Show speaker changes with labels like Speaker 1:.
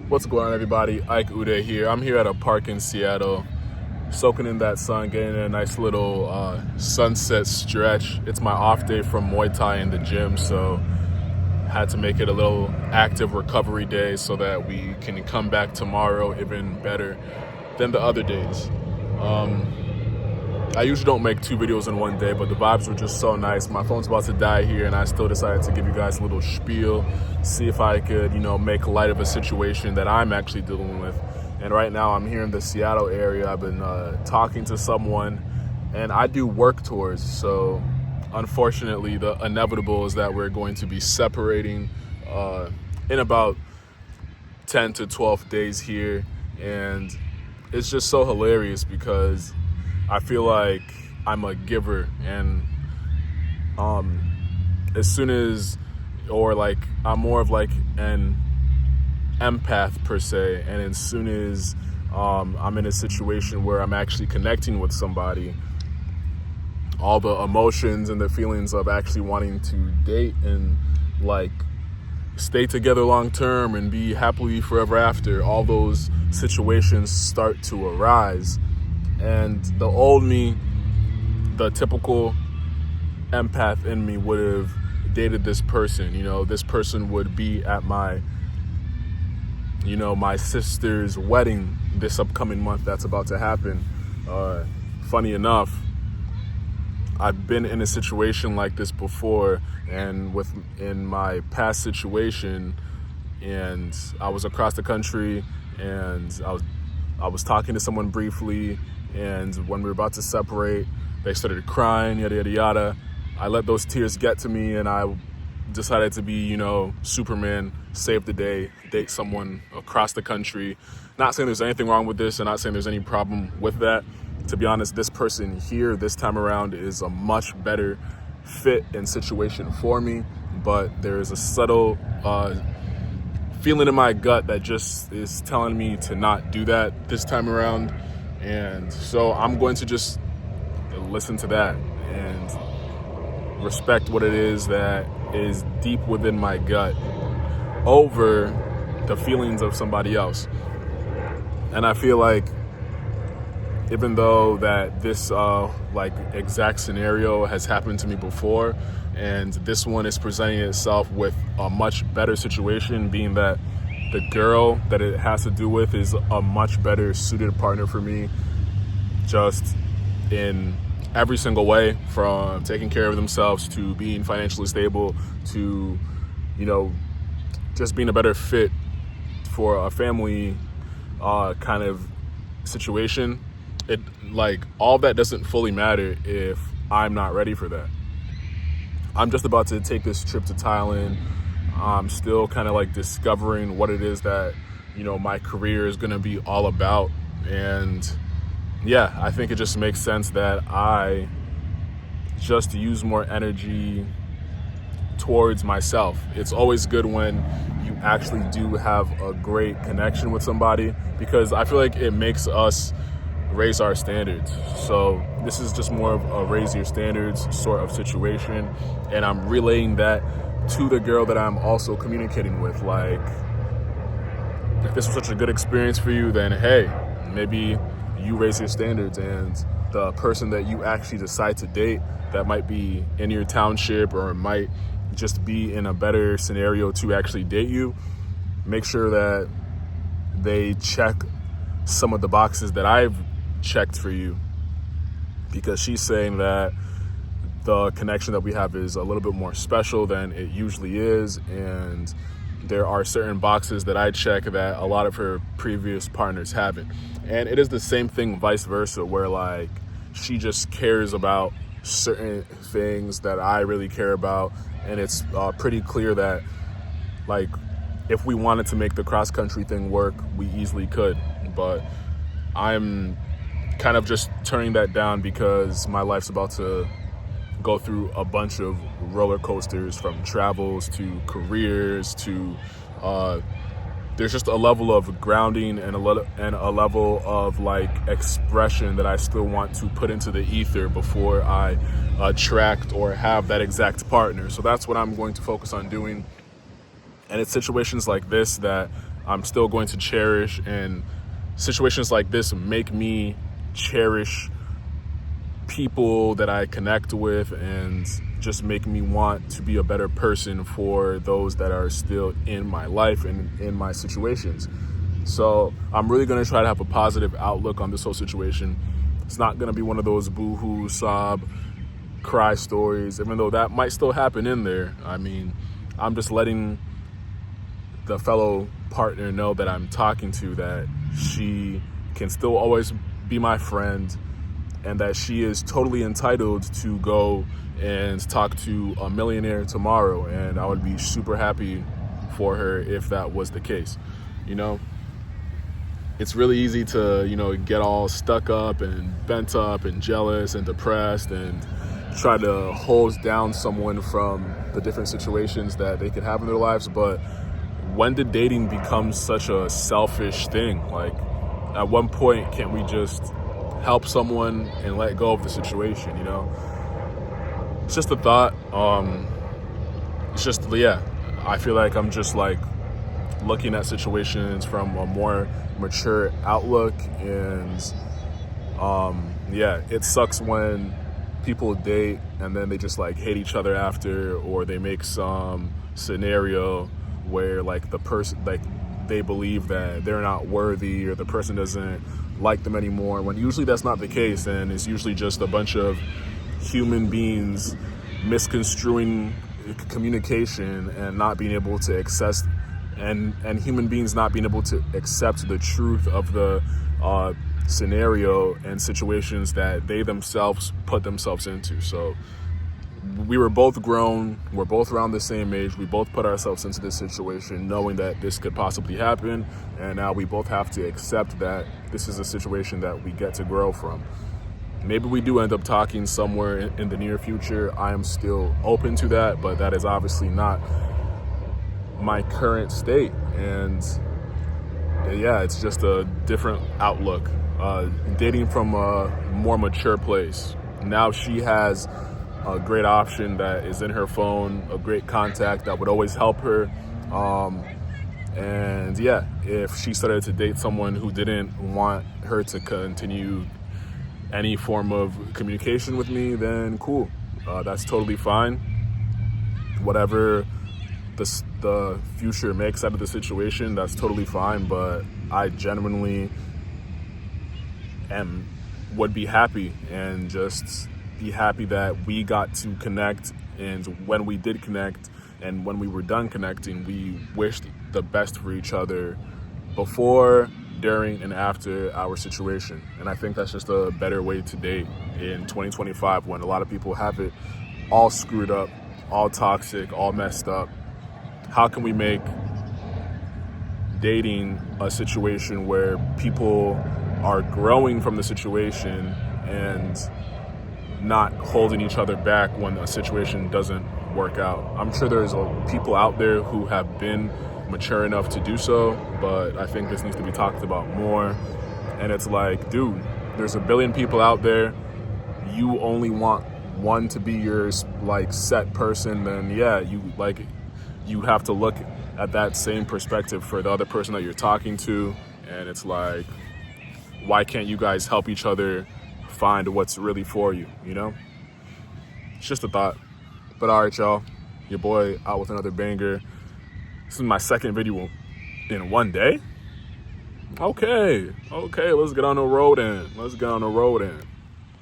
Speaker 1: What's going on, everybody? Ike Uday here. I'm here at a park in Seattle, soaking in that sun, getting a nice little sunset stretch. It's my off day from Muay Thai in the gym, so had to make it a little active recovery day so that we can come back tomorrow even better than the other days. I usually don't make 2 videos in one day, but the vibes were just so nice. My phone's about to die here, and I still decided to give you guys a little spiel, see if I could, make light of a situation that I'm actually dealing with. And right now I'm here in the Seattle area. I've been talking to someone, and I do work tours. So unfortunately, the inevitable is that we're going to be separating in about 10 to 12 days here. And it's just so hilarious because I feel like I'm a giver, and as soon as, I'm more of like an empath per se, and as soon as I'm in a situation where I'm actually connecting with somebody, all the emotions and the feelings of actually wanting to date and stay together long term and be happily forever after, all those situations start to arise. And the old me, the typical empath in me, would have dated this person. This person would be at my sister's wedding this upcoming month that's about to happen. Funny enough, I've been in a situation like this before, and in my past situation, and I was across the country, and I was talking to someone briefly, and when we were about to separate, they started crying, yada, yada, yada. I let those tears get to me, and I decided to be, Superman, save the day, date someone across the country. Not saying there's anything wrong with this, and not saying there's any problem with that. To be honest, this person here this time around is a much better fit and situation for me, but there is a subtle feeling in my gut that just is telling me to not do that this time around. And so I'm going to just listen to that and respect what it is that is deep within my gut over the feelings of somebody else. And I feel like even though that this exact scenario has happened to me before, and this one is presenting itself with a much better situation, being that the girl that it has to do with is a much better suited partner for me, just in every single way, from taking care of themselves to being financially stable to, just being a better fit for a family kind of situation. It all that doesn't fully matter if I'm not ready for that. I'm just about to take this trip to Thailand. I'm still kind of discovering what it is that, my career is going to be all about. And yeah, I think it just makes sense that I just use more energy towards myself. It's always good when you actually do have a great connection with somebody, because I feel like it makes us raise our standards. So this is just more of a raise your standards sort of situation, and I'm relaying that to the girl that I'm also communicating with. If this was such a good experience for you, then hey, maybe you raise your standards, and the person that you actually decide to date that might be in your township or might just be in a better scenario to actually date you, make sure that they check some of the boxes that I've checked for you, because she's saying that the connection that we have is a little bit more special than it usually is, and there are certain boxes that I check that a lot of her previous partners haven't. And it is the same thing vice versa, where she just cares about certain things that I really care about, and it's pretty clear that if we wanted to make the cross country thing work, we easily could. But I'm kind of just turning that down because my life's about to go through a bunch of roller coasters, from travels to careers to there's just a level of grounding and a level of expression that I still want to put into the ether before I attract or have that exact partner. So that's what I'm going to focus on doing. And it's situations like this that I'm still going to cherish, and situations like this make me cherish people that I connect with and just make me want to be a better person for those that are still in my life and in my situations. So I'm really going to try to have a positive outlook on this whole situation. It's not going to be one of those boo-hoo, sob, cry stories, even though that might still happen in there. I mean, I'm just letting the fellow partner know that I'm talking to that she can still always be my friend, and that she is totally entitled to go and talk to a millionaire tomorrow. And I would be super happy for her if that was the case. You know, it's really easy to, get all stuck up and bent up and jealous and depressed and try to hold down someone from the different situations that they could have in their lives. But when did dating become such a selfish thing? Like, at one point, can't we just help someone and let go of the situation? It's just a thought. It's just, I feel like I'm just like looking at situations from a more mature outlook, and it sucks when people date and then they just like hate each other after, or they make some scenario where like the person, like, they believe that they're not worthy or the person doesn't like them anymore, when usually that's not the case, and it's usually just a bunch of human beings misconstruing communication and not being able to access, and human beings not being able to accept the truth of the scenario and situations that they themselves put themselves into. So we were both grown, we're both around the same age, we both put ourselves into this situation knowing that this could possibly happen, and now we both have to accept that this is a situation that we get to grow from. Maybe we do end up talking somewhere in the near future. I am still open to that, but that is obviously not my current state. And it's just a different outlook. Dating from a more mature place. Now she has a great option that is in her phone, a great contact that would always help her. If she started to date someone who didn't want her to continue any form of communication with me, then cool. That's totally fine. Whatever the future makes out of the situation, that's totally fine. But I genuinely would be happy, and just be happy that we got to connect, and when we did connect and when we were done connecting, we wished the best for each other before, during, and after our situation. And I think that's just a better way to date in 2025, when a lot of people have it all screwed up, all toxic, all messed up. How can we make dating a situation where people are growing from the situation and not holding each other back when a situation doesn't work out? I'm sure there's people out there who have been mature enough to do so, but I think this needs to be talked about more. And it's like, dude, there's a billion people out there. You only want one to be your like set person, then you have to look at that same perspective for the other person that you're talking to. And it's like, why can't you guys help each other find what's really for you? It's just a thought. But all right, y'all, your boy out with another banger. This is my second video in one day. Okay, let's get on the road in.